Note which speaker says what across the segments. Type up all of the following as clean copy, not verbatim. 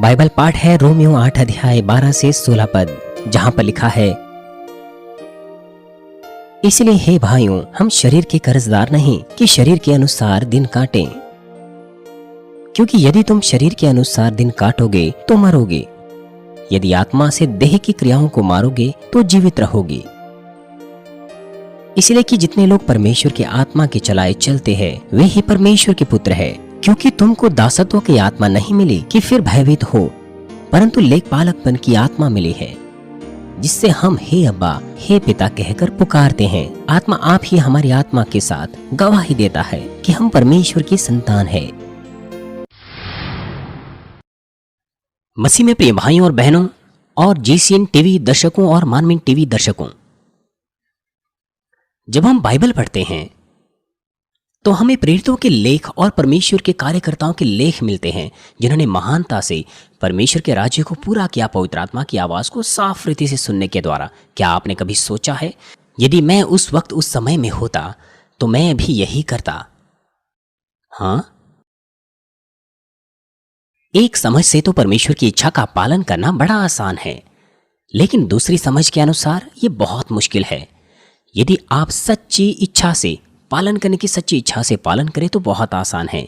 Speaker 1: Bible पाठ है Romeo 8 अध्याय 12 से 16 पद, जहां पर लिखा है, इसलिए हे भाइयों, हम शरीर के कर्जदार नहीं कि शरीर के अनुसार दिन काटें, क्योंकि यदि तुम शरीर के अनुसार दिन काटोगे तो मरोगे, यदि आत्मा से देह की क्रियाओं को मारोगे तो जीवित रहोगे। इसलिए कि जितने लोग परमेश्वर की आत्मा के चलाए चलते हैं वे ही परमेश्वर के पुत्र है। क्योंकि तुमको दासत्व की आत्मा नहीं मिली कि फिर भयभीत हो, परंतु लेखपालकपन की आत्मा मिली है, जिससे हम हे अब्बा, हे पिता कहकर पुकारते हैं। आत्मा आप ही हमारी आत्मा के साथ गवाही देता है कि हम परमेश्वर की संतान है। मसीह में प्रिय भाइयों और बहनों और जीसीएन टीवी दर्शकों और मानमीन टीवी दर्शकों, जब हम बाइबल पढ़ते हैं तो हमें प्रेरितों के लेख और परमेश्वर के कार्यकर्ताओं के लेख मिलते हैं, जिन्होंने महानता से परमेश्वर के राज्य को पूरा किया पवित्र आत्मा की आवाज को साफ रीति से सुनने के द्वारा। क्या आपने कभी सोचा है, यदि मैं उस वक्त उस समय में होता तो मैं भी यही करता? हाँ, एक समझ से तो परमेश्वर की इच्छा का पालन करना बड़ा आसान है, लेकिन दूसरी समझ के अनुसार ये बहुत मुश्किल है। यदि आप सच्ची इच्छा से पालन करने की सच्ची इच्छा से पालन करें तो बहुत आसान है,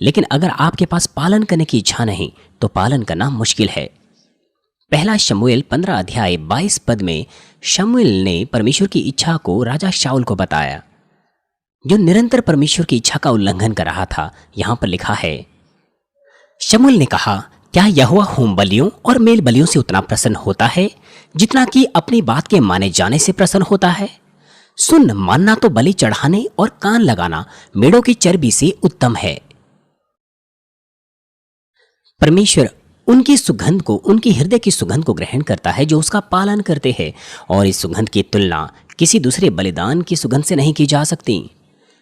Speaker 1: लेकिन अगर आपके पास पालन करने की इच्छा नहीं तो पालन करना मुश्किल है। पहला शमूएल 15 अध्याय 22 पद में शमूएल ने परमेश्वर की इच्छा को राजा शाऊल को बताया, जो निरंतर परमेश्वर की इच्छा का उल्लंघन कर रहा था। यहां पर लिखा है, शमूएल ने कहा, क्या यहोवा होम बलियों और मेल बलियों से उतना प्रसन्न होता है जितना कि अपनी बात के माने जाने से प्रसन्न होता है? सुन, मानना तो बलि चढ़ाने और कान लगाना मेढ़ों की चर्बी से उत्तम है। परमेश्वर उनकी सुगंध को, उनकी हृदय की सुगंध को ग्रहण करता है जो उसका पालन करते हैं, और इस सुगंध की तुलना किसी दूसरे बलिदान की सुगंध से नहीं की जा सकती।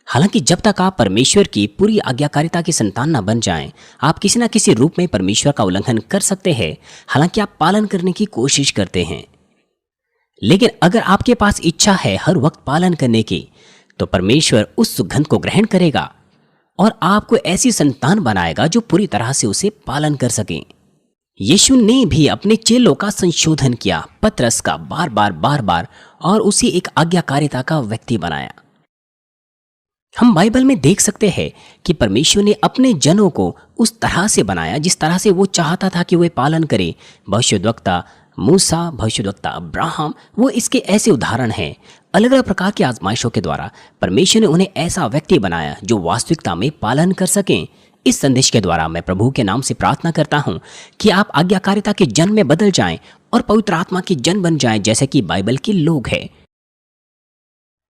Speaker 1: हालांकि जब तक आप परमेश्वर की पूरी आज्ञाकारिता की संतान न बन जाएं, आप किसी न किसी रूप में परमेश्वर का उल्लंघन कर सकते हैं, हालांकि आप पालन करने की कोशिश करते हैं। लेकिन अगर आपके पास इच्छा है हर वक्त पालन करने की, तो परमेश्वर उस सुगंध को ग्रहण करेगा और आपको ऐसी संतान बनाएगा जो पूरी तरह से उसे पालन कर सके। यीशु ने भी अपने चेलों का संशोधन किया, पतरस का बार बार और उसी एक आज्ञाकारिता का व्यक्ति बनाया। हम बाइबल में देख सकते हैं कि परमेश्वर ने अपने जनों को उस तरह से बनाया जिस तरह से वो चाहता था कि वे पालन करें। भविष्यद्वक्ता मूसा, भविष्यद्वक्ता अब्राहम, वो इसके ऐसे उदाहरण हैं। अलग अलग प्रकार की आजमाइशों के द्वारा परमेश्वर ने उन्हें ऐसा व्यक्ति बनाया जो वास्तविकता में पालन कर सकें। इस संदेश के द्वारा मैं प्रभु के नाम से प्रार्थना करता हूं कि आप आज्ञाकारिता के जन में बदल जाएं और पवित्र आत्मा के जन बन जाएं, जैसे कि बाइबल के लोग हैं।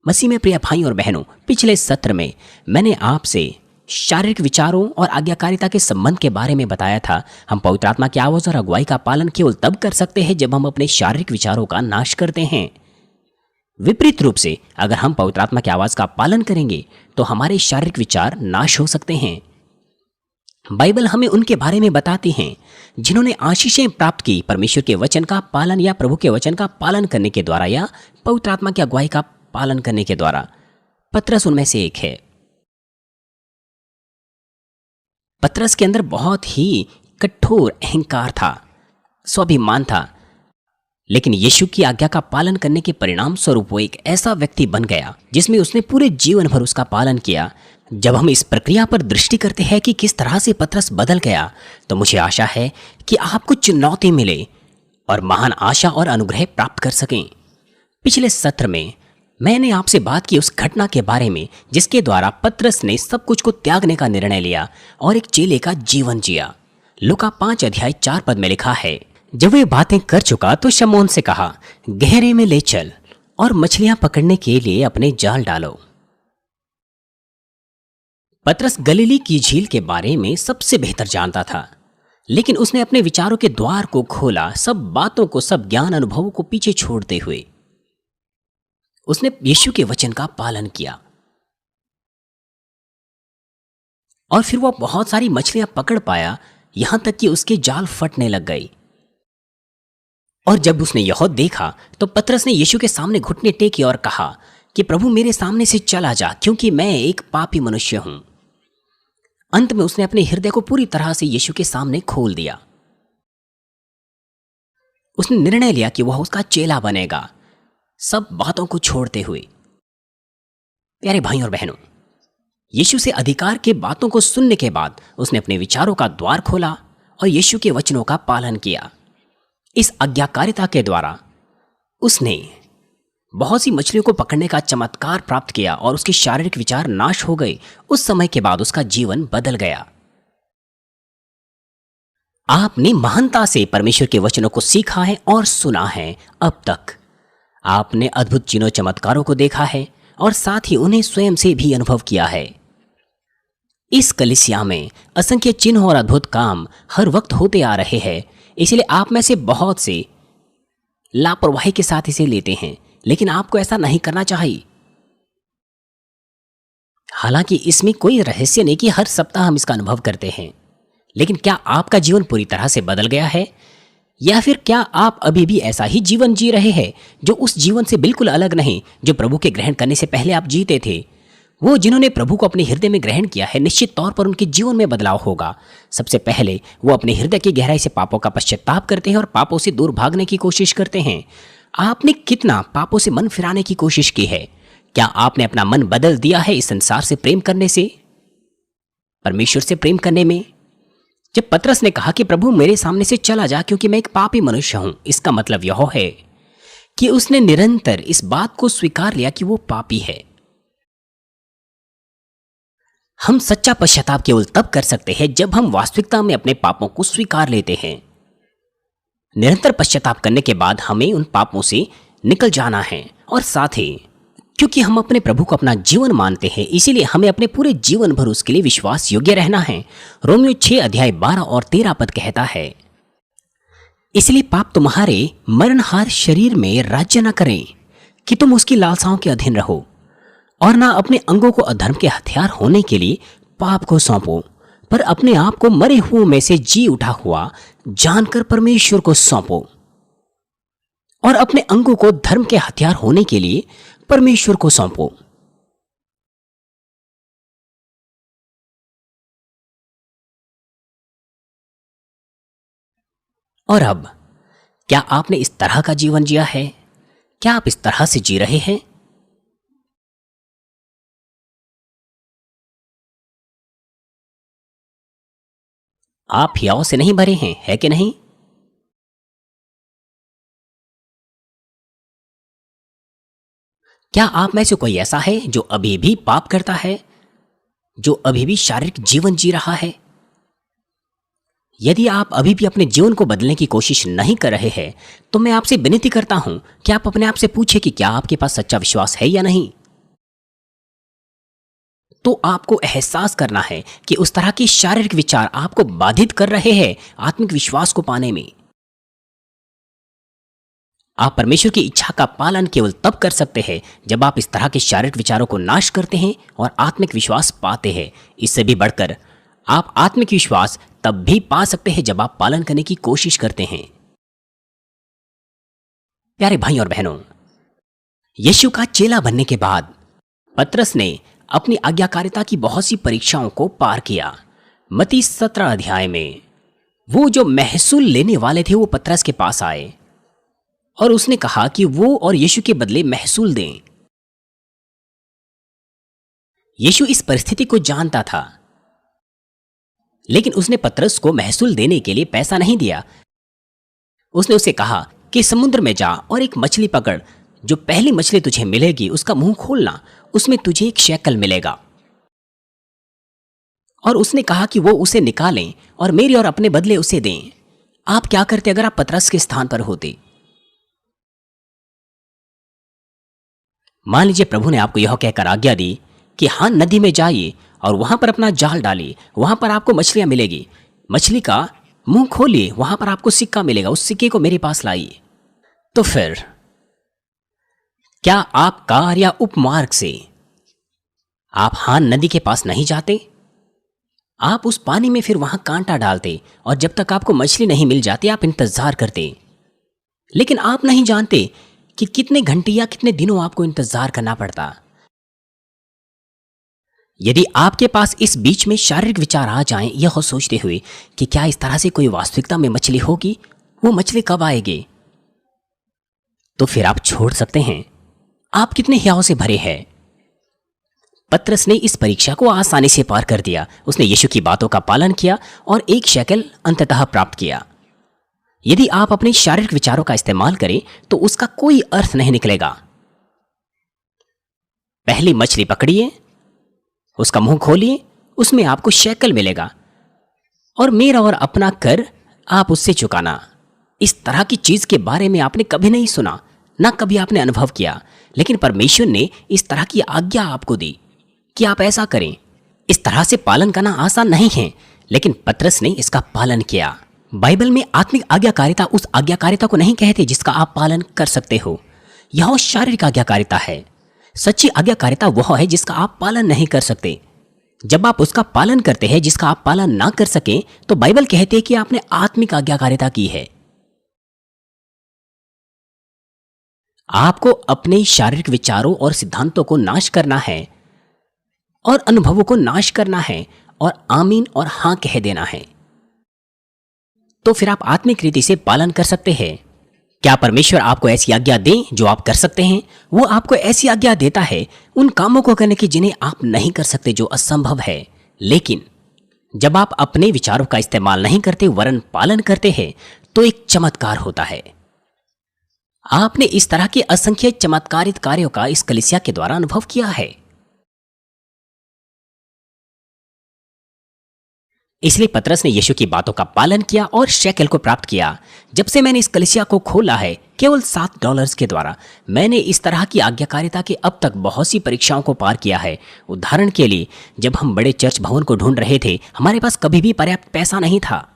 Speaker 1: मसीह में प्रिय भाई और बहनों, पिछले सत्र में मैंने आपसे शारीरिक विचारों और आज्ञाकारिता के संबंध के बारे में बताया था। हम पवित्र आत्मा की आवाज और अगुवाई का पालन केवल तब कर सकते हैं जब हम अपने शारीरिक विचारों का नाश करते हैं। विपरीत रूप से अगर हम पवित्र आत्मा की आवाज का पालन करेंगे तो हमारे शारीरिक विचार नाश हो सकते हैं। बाइबल हमें उनके बारे में बताती है जिन्होंने आशीषें प्राप्त की परमेश्वर के वचन का पालन या प्रभु के वचन का पालन करने के द्वारा या पवित्र आत्मा की अगुवाई का पालन करने के द्वारा। पतरस उनमें से एक है। पतरस के अंदर बहुत ही कठोर अहंकार था, स्वाभिमान था, लेकिन यीशु की आज्ञा का पालन करने के परिणाम स्वरूप वो एक ऐसा व्यक्ति बन गया जिसमें उसने पूरे जीवन भर उसका पालन किया। जब हम इस प्रक्रिया पर दृष्टि करते हैं कि किस तरह से पतरस बदल गया, तो मुझे आशा है कि आपको चुनौती मिले और महान आशा और अनुग्रह प्राप्त कर सकें। पिछले सत्र में मैंने आपसे बात की उस घटना के बारे में जिसके द्वारा पतरस ने सब कुछ को त्यागने का निर्णय लिया और एक चेले का जीवन जिया। लूका 5 अध्याय 4 पद में लिखा है, जब वे बातें कर चुका तो शमौन से कहा, गहरे में ले चल और मछलियां पकड़ने के लिए अपने जाल डालो। पतरस गलीली की झील के बारे में सबसे बेहतर जानता था, लेकिन उसने अपने विचारों के द्वार को खोला, सब बातों को, सब ज्ञान अनुभवों को पीछे छोड़ते हुए उसने यीशु के वचन का पालन किया और फिर वो बहुत सारी मछलियां पकड़ पाया, यहां तक कि उसके जाल फटने लग गए। और जब उसने यह देखा तो पतरस ने यीशु के सामने घुटने टेके और कहा कि प्रभु, मेरे सामने से चला जा, क्योंकि मैं एक पापी मनुष्य हूं। अंत में उसने अपने हृदय को पूरी तरह से यीशु के सामने खोल दिया उसने निर्णय लिया कि वह उसका चेला बनेगा, सब बातों को छोड़ते हुए। प्यारे भाई और बहनों, यीशु से अधिकार के बातों को सुनने के बाद उसने अपने विचारों का द्वार खोला और यीशु के वचनों का पालन किया। इस आज्ञाकारिता के द्वारा उसने बहुत सी मछलियों को पकड़ने का चमत्कार प्राप्त किया और उसके शारीरिक विचार नाश हो गए। उस समय के बाद उसका जीवन बदल गया। आपने महानता से परमेश्वर के वचनों को सीखा है और सुना है। अब तक आपने अद्भुत चिन्हों चमत्कारों को देखा है और साथ ही उन्हें स्वयं से भी अनुभव किया है। इस कलीसिया में असंख्य चिन्ह और अद्भुत काम हर वक्त होते आ रहे हैं, इसलिए आप में से बहुत से लापरवाही के साथ इसे लेते हैं, लेकिन आपको ऐसा नहीं करना चाहिए। हालांकि इसमें कोई रहस्य नहीं कि हर सप्ताह हम इसका अनुभव करते हैं, लेकिन क्या आपका जीवन पूरी तरह से बदल गया है, या फिर क्या आप अभी भी ऐसा ही जीवन जी रहे हैं जो उस जीवन से बिल्कुल अलग नहीं जो प्रभु के ग्रहण करने से पहले आप जीते थे। वो जिन्होंने प्रभु को अपने हृदय में ग्रहण किया है, निश्चित तौर पर उनके जीवन में बदलाव होगा। सबसे पहले वो अपने हृदय की गहराई से पापों का पश्चाताप करते हैं और पापों से दूर भागने की कोशिश करते हैं। आपने कितना पापों से मन फिराने की कोशिश की है? क्या आपने अपना मन बदल दिया है इस संसार से प्रेम करने से, परमेश्वर से प्रेम करने में? जब पतरस ने कहा कि प्रभु मेरे सामने से चला जा क्योंकि मैं एक पापी मनुष्य हूं, इसका मतलब यह है कि उसने निरंतर इस बात को स्वीकार लिया कि वो पापी है। हम सच्चा पश्चाताप केवल तब कर सकते हैं जब हम वास्तविकता में अपने पापों को स्वीकार लेते हैं। निरंतर पश्चाताप करने के बाद हमें उन पापों से निकल जाना है, और साथ ही क्योंकि हम अपने प्रभु को अपना जीवन मानते हैं, इसीलिए हमें अपने पूरे जीवन भर उसके लिए विश्वास योग्य रहना है। रोमियो 6 अध्याय 12 और 13 पद कहता है, इसलिए पाप तुम्हारे मरणहार शरीर में राज्य न करें कि तुम उसकी लालसाओं के अधीन रहो, और ना अपने अंगों को अधर्म के हथियार होने के लिए पाप को सौंपो, पर अपने आप को मरे हुओं में से जी उठा हुआ जानकर परमेश्वर को सौंपो, और अपने अंगों को धर्म के हथियार होने के लिए परमेश्वर को सौंपो। और अब क्या आपने इस तरह का जीवन जिया है? क्या आप इस तरह से जी रहे हैं? आप हियाव से नहीं भरे हैं, है कि नहीं? क्या आप में से कोई ऐसा है जो अभी भी पाप करता है, जो अभी भी शारीरिक जीवन जी रहा है? यदि आप अभी भी अपने जीवन को बदलने की कोशिश नहीं कर रहे हैं, तो मैं आपसे विनती करता हूं कि आप अपने आप से पूछें कि क्या आपके पास सच्चा विश्वास है या नहीं। तो आपको एहसास करना है कि उस तरह के शारीरिक विचार आपको बाधित कर रहे हैं आत्मिक विश्वास को पाने में। आप परमेश्वर की इच्छा का पालन केवल तब कर सकते हैं जब आप इस तरह के शारीरिक विचारों को नाश करते हैं और आत्मिक विश्वास पाते हैं। इससे भी बढ़कर आप आत्मिक विश्वास तब भी पा सकते हैं जब आप पालन करने की कोशिश करते हैं। प्यारे भाई और बहनों, यीशु का चेला बनने के बाद पतरस ने अपनी आज्ञाकारिता की बहुत सी परीक्षाओं को पार किया। मत्ती 17 अध्याय में वो जो महसूल लेने वाले थे वो पतरस के पास आए और उसने कहा कि वो और यीशु के बदले महसूल दें। यीशु इस परिस्थिति को जानता था, लेकिन उसने पतरस को महसूल देने के लिए पैसा नहीं दिया। उसने उसे कहा कि समुद्र में जा और एक मछली पकड़, जो पहली मछली तुझे मिलेगी उसका मुंह खोलना, उसमें तुझे 1 शेकल मिलेगा। और उसने कहा कि वो उसे निकालें और मेरे और अपने बदले उसे दें। आप क्या करते अगर आप पतरस के स्थान पर होते? मान लीजिए प्रभु ने आपको यह कहकर आज्ञा दी कि हाँ, नदी में जाइए और वहां पर अपना जाल डालिए, वहां पर आपको मछलियां मिलेगी, मछली का मुंह खोलिए, वहां पर आपको सिक्का मिलेगा, उस सिक्के को मेरे पास लाइए। तो फिर क्या आप कार या उपमार्ग से आप हाँ नदी के पास नहीं जाते? आप उस पानी में फिर वहां कांटा डालते और जब तक आपको मछली नहीं मिल जाती आप इंतजार करते। लेकिन आप नहीं जानते कि कितने घंटे या कितने दिनों आपको इंतजार करना पड़ता। यदि आपके पास इस बीच में शारीरिक विचार आ जाएं, यह सोचते हुए कि क्या इस तरह से कोई वास्तविकता में मछली होगी, वो मछली कब आएगी, तो फिर आप छोड़ सकते हैं। आप कितने हियाव से भरे हैं। पतरस ने इस परीक्षा को आसानी से पार कर दिया। उसने यीशु की बातों का पालन किया और 1 शेकेल अंततः प्राप्त किया। यदि आप अपने शारीरिक विचारों का इस्तेमाल करें तो उसका कोई अर्थ नहीं निकलेगा। पहली मछली पकड़िए, उसका मुंह खोलिए, उसमें आपको शेकेल मिलेगा और मेरा और अपना कर आप उससे चुकाना। इस तरह की चीज के बारे में आपने कभी नहीं सुना, ना कभी आपने अनुभव किया, लेकिन परमेश्वर ने इस तरह की आज्ञा आपको दी कि आप ऐसा करें। इस तरह से पालन करना आसान नहीं है, लेकिन पतरस ने इसका पालन किया। बाइबल में आत्मिक आज्ञाकारिता उस आज्ञाकारिता को नहीं कहते जिसका आप पालन कर सकते हो। यह शारीरिक आज्ञाकारिता है। सच्ची आज्ञाकारिता वह है जिसका आप पालन नहीं कर सकते। जब आप उसका पालन करते हैं जिसका आप पालन ना कर सकें, तो बाइबल कहते हैं कि आपने आत्मिक आज्ञाकारिता की है। आपको अपने शारीरिक विचारों और सिद्धांतों को नाश करना है और अनुभवों को नाश करना है और आमीन और हां कह देना है। तो फिर आप आत्मिक रीति से पालन कर सकते हैं। क्या परमेश्वर आपको ऐसी आज्ञा दें जो आप कर सकते हैं? वो आपको ऐसी आज्ञा देता है उन कामों को करने की जिन्हें आप नहीं कर सकते, जो असंभव है। लेकिन जब आप अपने विचारों का इस्तेमाल नहीं करते वरन पालन करते हैं, तो एक चमत्कार होता है। आपने इस तरह के असंख्य चमत्कारित कार्यों का इस कलीसिया के द्वारा अनुभव किया है। इसलिए पतरस ने यीशु की बातों का पालन किया और शेकेल को प्राप्त किया। जब से मैंने इस कलीसिया को खोला है, केवल $7 के द्वारा मैंने इस तरह की आज्ञाकारिता के अब तक बहुत सी परीक्षाओं को पार किया है। उदाहरण के लिए, जब हम बड़े चर्च भवन को ढूंढ रहे थे, हमारे पास कभी भी पर्याप्त पैसा नहीं था।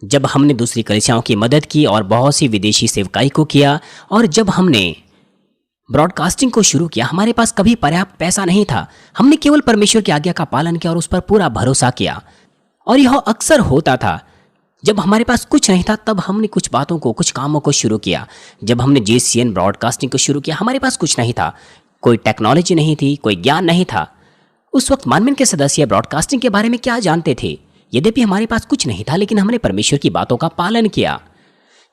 Speaker 1: जब हमने दूसरी कलीसियाओं की मदद की और बहुत सी विदेशी सेवकाई को किया, और जब हमने ब्रॉडकास्टिंग को शुरू किया, हमारे पास कभी पर्याप्त पैसा नहीं था। हमने केवल परमेश्वर की आज्ञा का पालन किया और उस पर पूरा भरोसा किया। और यह अक्सर होता था, जब हमारे पास कुछ नहीं था तब हमने कुछ बातों को, कुछ कामों को शुरू किया। जब हमने JCN ब्रॉडकास्टिंग को शुरू किया, हमारे पास कुछ नहीं था, कोई टेक्नोलॉजी नहीं थी, कोई ज्ञान नहीं था। उस वक्त मानमिन के सदस्य ब्रॉडकास्टिंग के बारे में क्या जानते थे? यद्यपि हमारे पास कुछ नहीं था, लेकिन हमने परमेश्वर की बातों का पालन किया।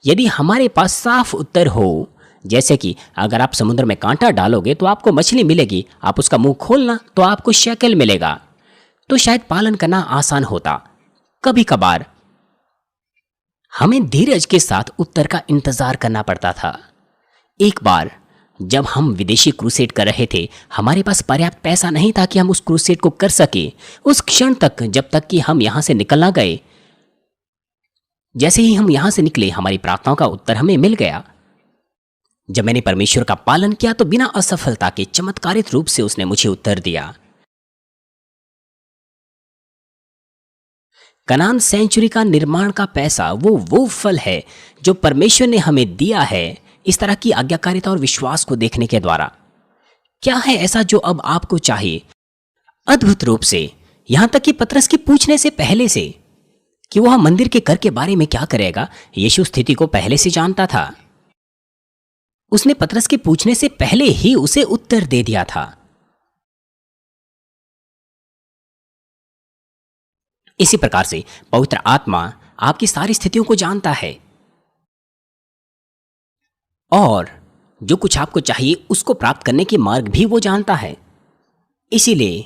Speaker 1: यदि हमारे पास साफ उत्तर हो, जैसे कि अगर आप समुद्र में कांटा डालोगे तो आपको मछली मिलेगी, आप उसका मुंह खोलना तो आपको शेकेल मिलेगा, तो शायद पालन करना आसान होता। कभी कभार हमें धीरज के साथ उत्तर का इंतजार करना पड़ता था। एक बार जब हम विदेशी क्रूसेड कर रहे थे, हमारे पास पर्याप्त पैसा नहीं था कि हम उस क्रूसेड को कर सके। उस क्षण तक, जब तक कि हम यहां से निकल ना गए, जैसे ही हम यहां से निकले, हमारी प्रार्थनाओं का उत्तर हमें मिल गया। जब मैंने परमेश्वर का पालन किया तो बिना असफलता के चमत्कारित रूप से उसने मुझे उत्तर दिया। कनान सेंचुरी का निर्माण का पैसा वो फल है जो परमेश्वर ने हमें दिया है, इस तरह की आज्ञाकारिता और विश्वास को देखने के द्वारा। क्या है ऐसा जो अब आपको चाहिए? अद्भुत रूप से, यहां तक कि पतरस के पूछने से पहले से कि वह मंदिर के कर के बारे में क्या करेगा, यीशु स्थिति को पहले से जानता था। उसने पतरस के पूछने से पहले ही उसे उत्तर दे दिया था। इसी प्रकार से पवित्र आत्मा आपकी सारी स्थितियों को जानता है और जो कुछ आपको चाहिए उसको प्राप्त करने के मार्ग भी वो जानता है। इसीलिए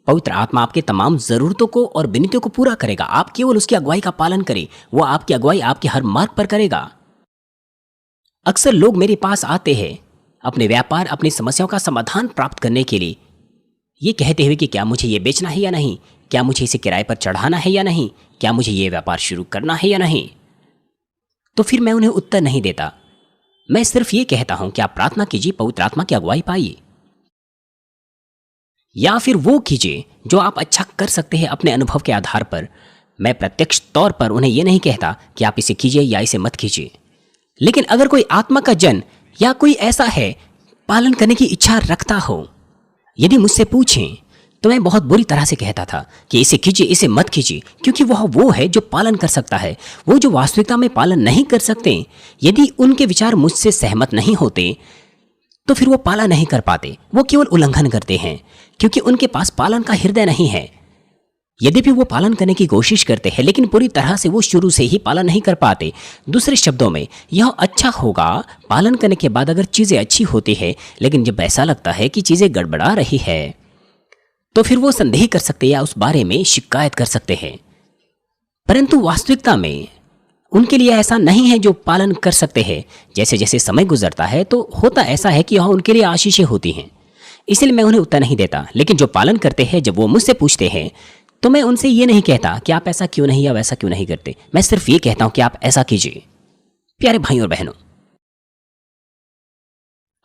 Speaker 1: पवित्र आत्मा आपके तमाम जरूरतों को और विनतियों को पूरा करेगा। आप केवल उसकी अगुवाई का पालन करें, वो आपकी अगुवाई आपके हर मार्ग पर करेगा। अक्सर लोग मेरे पास आते हैं अपने व्यापार, अपनी समस्याओं का समाधान प्राप्त करने के लिए, ये कहते हुए कि क्या मुझे ये बेचना है या नहीं, क्या मुझे इसे किराए पर चढ़ाना है या नहीं, क्या मुझे ये व्यापार शुरू करना है या नहीं। तो फिर मैं उन्हें उत्तर नहीं देता। मैं सिर्फ ये कहता हूं कि आप प्रार्थना कीजिए, पवित्र आत्मा की अगुवाई पाइए, या फिर वो कीजिए जो आप अच्छा कर सकते हैं अपने अनुभव के आधार पर। मैं प्रत्यक्ष तौर पर उन्हें यह नहीं कहता कि आप इसे कीजिए या इसे मत कीजिए, लेकिन अगर कोई आत्मा का जन या कोई ऐसा है पालन करने की इच्छा रखता हो, यदि मुझसे पूछें तो मैं बहुत बुरी तरह से कहता था कि इसे कीजिए, इसे मत कीजिए, क्योंकि वह वो है जो पालन कर सकता है। वो जो वास्तविकता में पालन नहीं कर सकते, यदि उनके विचार मुझसे सहमत नहीं होते तो फिर वो पालन नहीं कर पाते, वो केवल उल्लंघन करते हैं, क्योंकि उनके पास पालन का हृदय नहीं है। यद्यपि वो पालन करने की कोशिश करते हैं, लेकिन पूरी तरह से वो शुरू से ही पालन नहीं कर पाते। दूसरे शब्दों में, यह अच्छा होगा पालन करने के बाद अगर चीज़ें अच्छी होती है, लेकिन जब ऐसा लगता है कि चीज़ें गड़बड़ा रही है तो फिर वो संदेह कर सकते हैं या उस बारे में शिकायत कर सकते हैं। परंतु वास्तविकता में उनके लिए ऐसा नहीं है जो पालन कर सकते हैं। जैसे जैसे समय गुजरता है तो होता ऐसा है कि यह उनके लिए आशीषें होती हैं, इसलिए मैं उन्हें उत्तर नहीं देता। लेकिन जो पालन करते हैं, जब वो मुझसे पूछते हैं तो मैं उनसे ये नहीं कहता कि आप ऐसा क्यों नहीं या वैसा क्यों नहीं करते। मैं सिर्फ ये कहता हूं कि आप ऐसा कीजिए। प्यारे भाई और बहनों,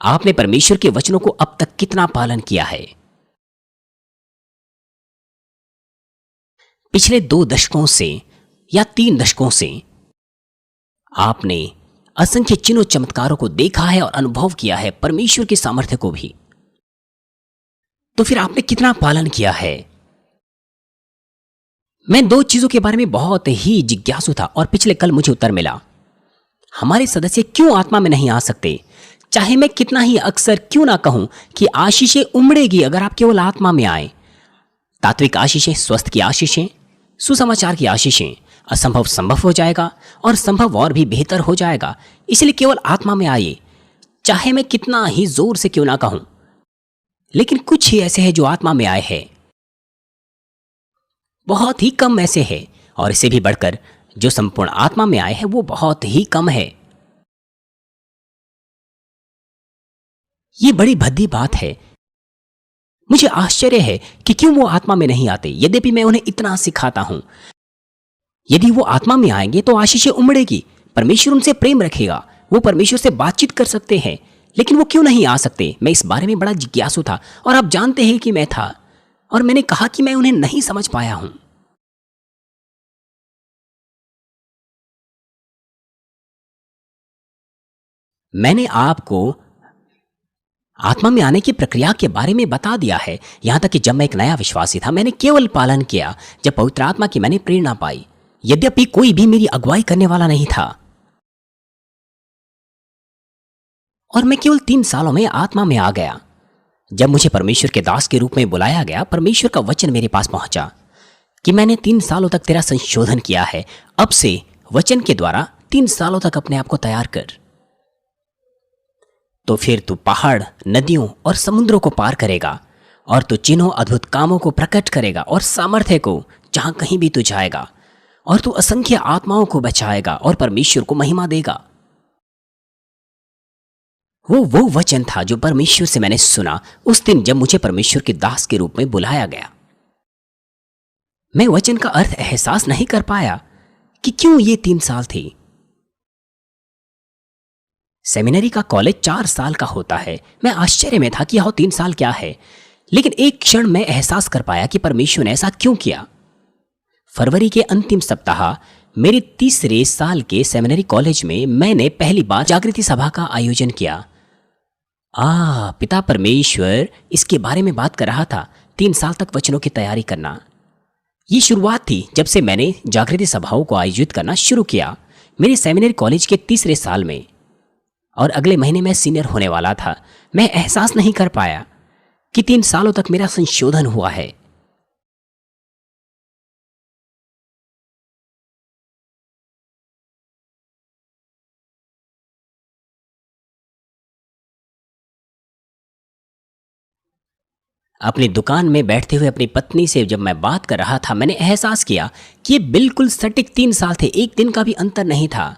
Speaker 1: आपने परमेश्वर के वचनों को अब तक कितना पालन किया है? पिछले 2 दशकों से या 3 दशकों से आपने असंख्य चिन्हों चमत्कारों को देखा है और अनुभव किया है, परमेश्वर की सामर्थ्य को भी। तो फिर आपने कितना पालन किया है? मैं 2 चीजों के बारे में बहुत ही जिज्ञासु था और पिछले कल मुझे उत्तर मिला। हमारे सदस्य क्यों आत्मा में नहीं आ सकते? चाहे मैं कितना ही अक्सर क्यों ना कहूं कि आशीषें उमड़ेगी अगर आप केवल आत्मा में आए। तात्विक आशीषें, स्वस्थ की आशीषें, सुसमाचार की आशीषें, असंभव संभव हो जाएगा और संभव और भी बेहतर हो जाएगा। इसलिए केवल आत्मा में आइए, चाहे मैं कितना ही जोर से क्यों ना कहूं। लेकिन कुछ ही ऐसे हैं जो आत्मा में आए हैं, बहुत ही कम ऐसे हैं, और इससे भी बढ़कर जो संपूर्ण आत्मा में आए हैं वो बहुत ही कम है। ये बड़ी भद्दी बात है। मुझे आश्चर्य है कि क्यों वो आत्मा में नहीं आते, यद्यपि मैं उन्हें इतना सिखाता हूं। यदि वो आत्मा में आएंगे तो आशीषें उमड़ेगी, परमेश्वर उनसे प्रेम रखेगा, वो परमेश्वर से बातचीत कर सकते हैं। लेकिन वो क्यों नहीं आ सकते? मैं इस बारे में बड़ा जिज्ञासु था और आप जानते हैं कि मैं था, और मैंने कहा कि मैं उन्हें नहीं समझ पाया हूं। मैंने आपको आत्मा में आने की प्रक्रिया के बारे में बता दिया है। यहां तक कि जब मैं एक नया विश्वासी था, मैंने केवल पालन किया जब पवित्र आत्मा की मैंने प्रेरणा पाई, यद्यपि कोई भी मेरी अगुवाई करने वाला नहीं था। और मैं केवल 3 सालों में आत्मा में आ गया। जब मुझे परमेश्वर के दास के रूप में बुलाया गया, परमेश्वर का वचन मेरे पास पहुंचा कि मैंने 3 सालों तक तेरा संशोधन किया है। अब से वचन के द्वारा 3 सालों तक अपने आप को तैयार कर, तो फिर तू पहाड़, नदियों और समुद्रों को पार करेगा, और तू चिन्हों, अद्भुत कामों को प्रकट करेगा और सामर्थ्य को जहां कहीं भी तू जाएगा, और तू असंख्य आत्माओं को बचाएगा और परमेश्वर को महिमा देगा। वो वचन था जो परमेश्वर से मैंने सुना उस दिन जब मुझे परमेश्वर के दास के रूप में बुलाया गया। मैं वचन का अर्थ एहसास नहीं कर पाया कि क्यों ये 3 साल थी। सेमिनरी का कॉलेज 4 साल का होता है। मैं आश्चर्य में था कि यह 3 साल क्या है, लेकिन एक क्षण में एहसास कर पाया कि परमेश्वर ने ऐसा क्यों किया। फरवरी के अंतिम सप्ताह मेरे 3रे साल के सेमिनरी कॉलेज में मैंने पहली बार जागृति सभा का आयोजन किया। पिता परमेश्वर इसके बारे में बात कर रहा था, 3 साल तक वचनों की तैयारी करना। ये शुरुआत थी जब से मैंने जागृति सभाओं को आयोजित करना शुरू किया, मेरे सेमिनरी कॉलेज के 3रे साल में। और अगले महीने मैं सीनियर होने वाला था। मैं एहसास नहीं कर पाया कि 3 सालों तक मेरा संशोधन हुआ है। अपनी दुकान में बैठते हुए अपनी पत्नी से जब मैं बात कर रहा था, मैंने एहसास किया कि ये बिल्कुल सटीक 3 साल थे, एक दिन का भी अंतर नहीं था।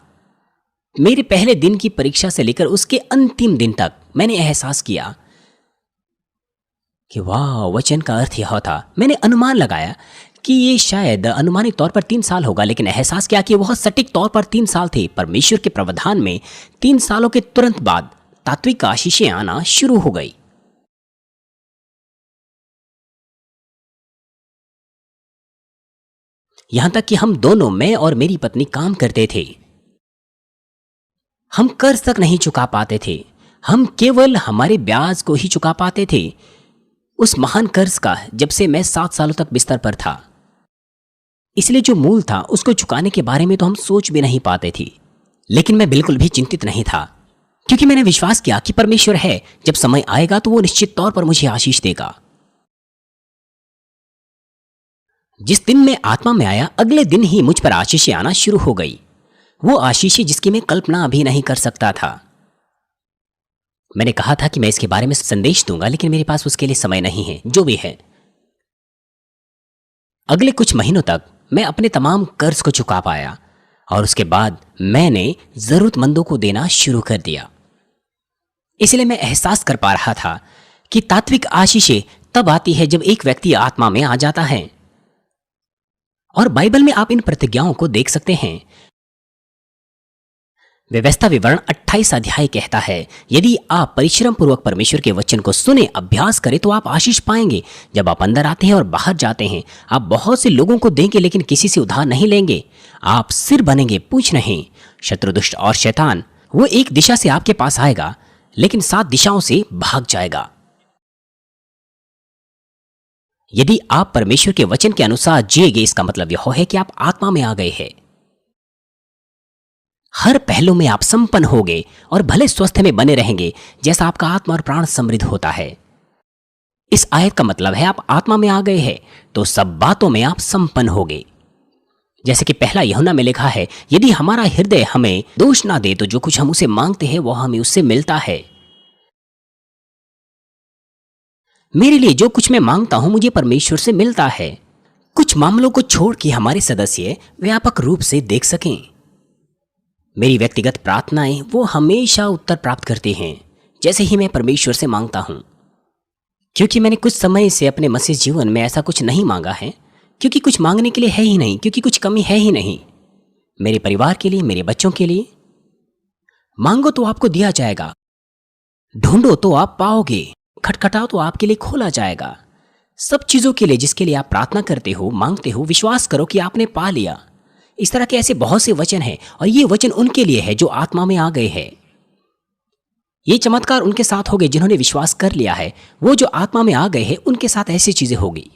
Speaker 1: मेरे पहले दिन की परीक्षा से लेकर उसके अंतिम दिन तक मैंने एहसास किया कि वाह, वचन का अर्थ यह था। मैंने अनुमान लगाया कि ये शायद अनुमानित तौर पर 3 साल होगा, लेकिन एहसास किया कि वह सटीक तौर पर 3 साल थे। परमेश्वर के प्रावधान में 3 सालों के तुरंत बाद तात्विक आशीषें आना शुरू हो गई। यहां तक कि हम दोनों, मैं और मेरी पत्नी, काम करते थे। हम कर्ज तक नहीं चुका पाते थे, हम केवल हमारे ब्याज को ही चुका पाते थे, उस महान कर्ज का, जब से मैं 7 सालों तक बिस्तर पर था। इसलिए जो मूल था उसको चुकाने के बारे में तो हम सोच भी नहीं पाते थे। लेकिन मैं बिल्कुल भी चिंतित नहीं था, क्योंकि मैंने विश्वास किया कि परमेश्वर है, जब समय आएगा तो वो निश्चित तौर पर मुझे आशीष देगा। जिस दिन मैं आत्मा में आया, अगले दिन ही मुझ पर आशीषें आना शुरू हो गई। वो आशीषें जिसकी मैं कल्पना अभी नहीं कर सकता था। मैंने कहा था कि मैं इसके बारे में संदेश दूंगा, लेकिन मेरे पास उसके लिए समय नहीं है। जो भी है, अगले कुछ महीनों तक मैं अपने तमाम कर्ज को चुका पाया और उसके बाद मैंने जरूरतमंदों को देना शुरू कर दिया। इसलिए मैं एहसास कर पा रहा था कि तात्विक आशीषें तब आती है जब एक व्यक्ति आत्मा में आ जाता है। और बाइबल में आप इन प्रतिज्ञाओं को देख सकते हैं। व्यवस्था विवरण 28 अध्याय कहता है, यदि आप परिश्रम पूर्वक परमेश्वर के वचन को सुने, अभ्यास करें, तो आप आशीष पाएंगे। जब आप अंदर आते हैं और बाहर जाते हैं, आप बहुत से लोगों को देंगे, लेकिन किसी से उधार नहीं लेंगे। आप सिर बनेंगे, पूछ नहीं। शत्रु, दुष्ट और शैतान, वो एक दिशा से आपके पास आएगा, लेकिन 7 दिशाओं से भाग जाएगा। यदि आप परमेश्वर के वचन के अनुसार जिएंगे, इसका मतलब यह है कि आप आत्मा में आ गए हैं। हर पहलू में आप संपन्न होंगे और भले स्वस्थ में बने रहेंगे, जैसा आपका आत्मा और प्राण समृद्ध होता है। इस आयत का मतलब है आप आत्मा में आ गए हैं, तो सब बातों में आप संपन्न होंगे। जैसे कि पहला यूहन्ना में लिखा है, यदि हमारा हृदय हमें दोष ना दे, तो जो कुछ हम उसे मांगते हैं वह हमें उससे मिलता है। मेरे लिए जो कुछ मैं मांगता हूं, मुझे परमेश्वर से मिलता है। कुछ मामलों को छोड़ के हमारे सदस्य व्यापक रूप से देख सकें। मेरी व्यक्तिगत प्रार्थनाएं वो हमेशा उत्तर प्राप्त करती हैं, जैसे ही मैं परमेश्वर से मांगता हूं। क्योंकि मैंने कुछ समय से अपने मसीह जीवन में ऐसा कुछ नहीं मांगा है, क्योंकि कुछ मांगने के लिए है ही नहीं, क्योंकि कुछ कमी है ही नहीं। मेरे परिवार के लिए, मेरे बच्चों के लिए। मांगो तो आपको दिया जाएगा, ढूंढो तो आप पाओगे, खटखटाओ तो आपके लिए खोला जाएगा। सब चीजों के लिए जिसके लिए आप प्रार्थना करते हो, मांगते हो, विश्वास करो कि आपने पा लिया। इस तरह के ऐसे बहुत से वचन हैं, और ये वचन उनके लिए है जो आत्मा में आ गए हैं। ये चमत्कार उनके साथ हो गए जिन्होंने विश्वास कर लिया है। वो जो आत्मा में आ गए हैं, उनके साथ ऐसी चीजें होगी।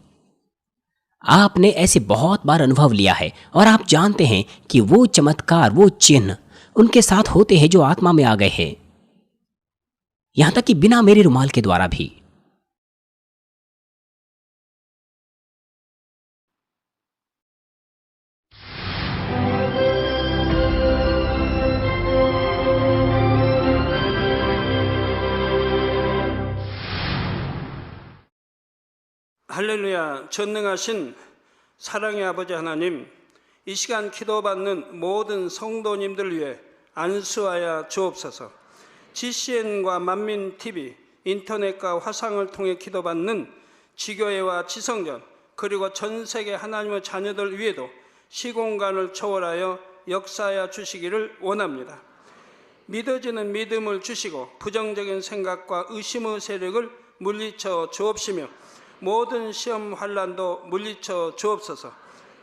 Speaker 1: आपने ऐसे बहुत बार अनुभव लिया है और आप जानते हैं कि वो चमत्कार, वो चिन्ह उनके साथ होते हैं जो आत्मा में आ गए हैं, यहां तक कि बिना मेरे रुमाल के द्वारा भी।
Speaker 2: 할렐루야. 전능하신 사랑의 아버지 하나님, 이 시간 기도받는 모든 성도님들 위해 안수하여 주옵소서. GCN과 만민TV, 인터넷과 화상을 통해 기도받는 지교회와 지성전, 그리고 전 세계 하나님의 자녀들 위에도 시공간을 초월하여 역사하여 주시기를 원합니다. 믿어지는 믿음을 주시고 부정적인 생각과 의심의 세력을 물리쳐 주옵시며 모든 시험 환난도 물리쳐 주옵소서.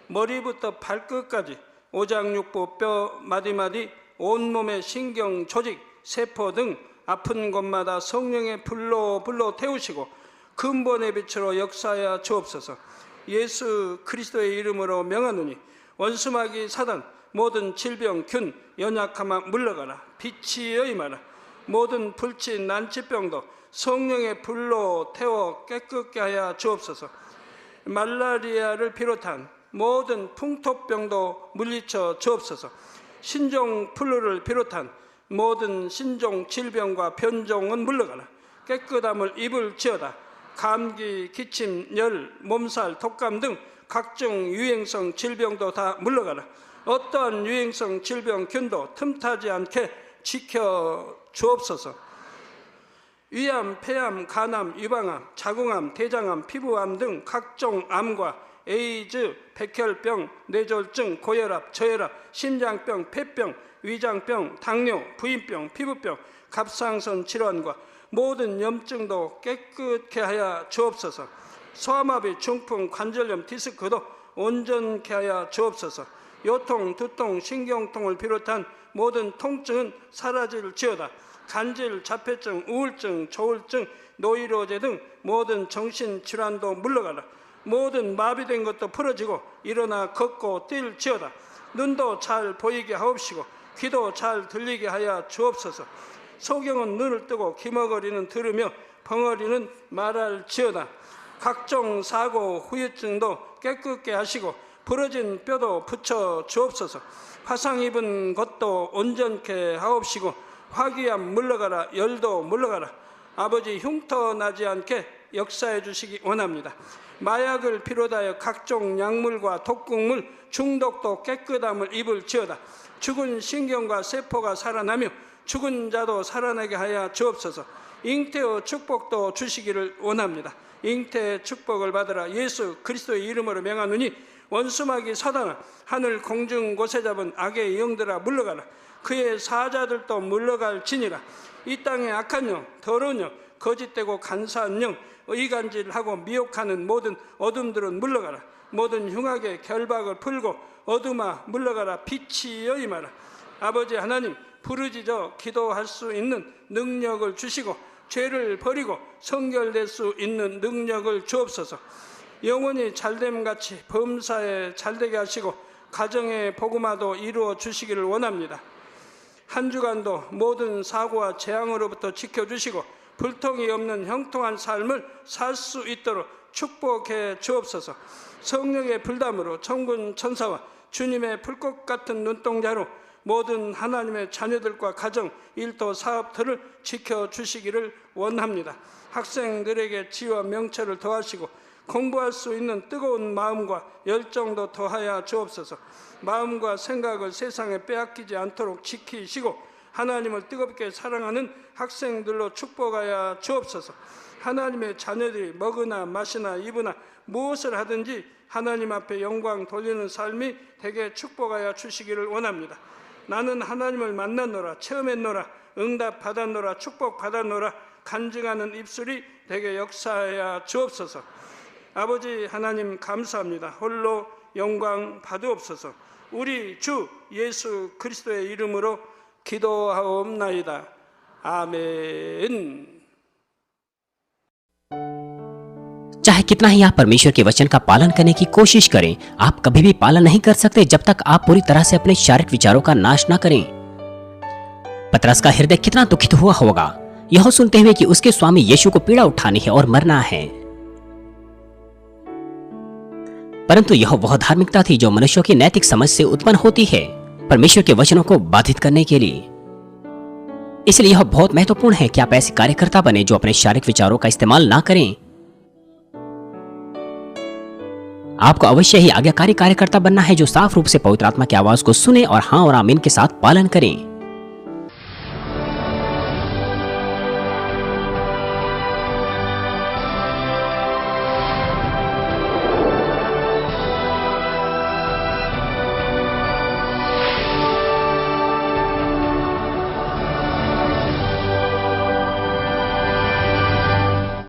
Speaker 2: 머리부터 발끝까지 오장육부 뼈 마디마디 온몸의 신경 조직 세포 등 아픈 곳마다 성령의 불로 태우시고 근본의 빛으로 역사하여 주옵소서. 예수 그리스도의 이름으로 명하노니 원수마귀 사단 모든 질병 균 연약함아 물러가라. 빛이 임하라. 모든 불친 난치병도 성령의 불로 태워 깨끗게 하여 주옵소서. 말라리아를 비롯한 모든 풍토병도 물리쳐 주옵소서. 신종 플루를 비롯한 모든 신종 질병과 변종은 물러가라. 깨끗함을 입을지어다. 감기, 기침, 열, 몸살, 독감 등 각종 유행성 질병도 다 물러가라. 어떠한 유행성 질병 균도 틈타지 않게 지켜 주옵소서. 위암, 폐암, 간암, 유방암, 자궁암, 대장암, 피부암 등 각종 암과 에이즈, 백혈병, 뇌졸중, 고혈압, 저혈압, 심장병, 폐병, 위장병, 당뇨, 부인병, 피부병, 갑상선 질환과 모든 염증도 깨끗게 하여 주옵소서. 소아마비, 중풍, 관절염, 디스크도 온전케 하여 주옵소서. 요통, 두통, 신경통을 비롯한 모든 통증은 사라질지어다. 간질, 자폐증, 우울증, 조울증, 노이로제 등 모든 정신질환도 물러가라. 모든 마비된 것도 풀어지고 일어나 걷고 뛸지어다. 눈도 잘 보이게 하옵시고 귀도 잘 들리게 하여 주옵소서. 소경은 눈을 뜨고 기머거리는 들으며 벙어리는 말할지어다. 각종 사고, 후유증도 깨끗게 하시고 부러진 뼈도 붙여 주옵소서. 화상 입은 것도 온전케 하옵시고 화기암 물러가라, 열도 물러가라. 아버지 흉터 나지 않게 역사해 주시기 원합니다. 마약을 비롯하여 각종 약물과 독극물 중독도 깨끗함을 입을지어다. 죽은 신경과 세포가 살아나며 죽은 자도 살아나게 하여 주옵소서. 잉태의 축복도 주시기를 원합니다. 잉태의 축복을 받으라. 예수 그리스도의 이름으로 명하노니 원수마귀 사단아, 하늘 공중 곳에 잡은 악의 영들아 물러가라. 그의 사자들도 물러갈지니라. 이 땅의 악한 영, 더러운 영, 거짓되고 간사한 영, 의간질하고 미혹하는 모든 어둠들은 물러가라. 모든 흉악의 결박을 풀고 어둠아 물러가라. 빛이여 임하라. 아버지 하나님, 부르짖어 기도할 수 있는 능력을 주시고 죄를 버리고 성결될 수 있는 능력을 주옵소서. 영원히 잘됨같이 범사에 잘되게 하시고 가정의 복음화도 이루어 주시기를 원합니다. 한 주간도 모든 사고와 재앙으로부터 지켜주시고 불통이 없는 형통한 삶을 살 수 있도록 축복해 주옵소서. 성령의 불담으로 천군 천사와 주님의 불꽃 같은 눈동자로 모든 하나님의 자녀들과 가정, 일도, 사업들을 지켜주시기를 원합니다. 학생들에게 지혜와 명철을 더하시고 공부할 수 있는 뜨거운 마음과 열정도 더하여 주옵소서. 마음과 생각을 세상에 빼앗기지 않도록 지키시고 하나님을 뜨겁게 사랑하는 학생들로 축복하여 주옵소서. 하나님의 자녀들이 먹으나 마시나 입으나 무엇을 하든지 하나님 앞에 영광 돌리는 삶이 되게 축복하여 주시기를 원합니다. 나는 하나님을 만났노라, 체험했노라, 응답 받았노라, 축복 받았노라 간증하는 입술이 되게 역사하여 주옵소서. 아버지 하나님 감사합니다. 홀로 영광 받으옵소서. 우리 주 예수 그리스도의 이름으로 기도하옵나이다. आमीन।
Speaker 1: चाहे कितना ही आप परमेश्वर के वचन का पालन करने की कोशिश करें, आप कभी भी पालन नहीं कर सकते जब तक आप पूरी तरह से अपने शारीरिक विचारों का नाश ना करें। पतरस का हृदय कितना दुखित हुआ होगा यह सुनते हुए कि उसके स्वामी यीशु को पीड़ा उठानी है और मरना है। परंतु यह वह धार्मिकता थी जो मनुष्यों की नैतिक समझ से उत्पन्न होती है, परमेश्वर के वचनों को बाधित करने के लिए। इसलिए यह बहुत महत्वपूर्ण है कि आप ऐसे कार्यकर्ता बने जो अपने शारीरिक विचारों का इस्तेमाल ना करें। आपको अवश्य ही आज्ञाकारी कार्यकर्ता बनना है जो साफ रूप से पवित्र आत्मा की आवाज को सुने और हाँ और आमीन के साथ पालन करें।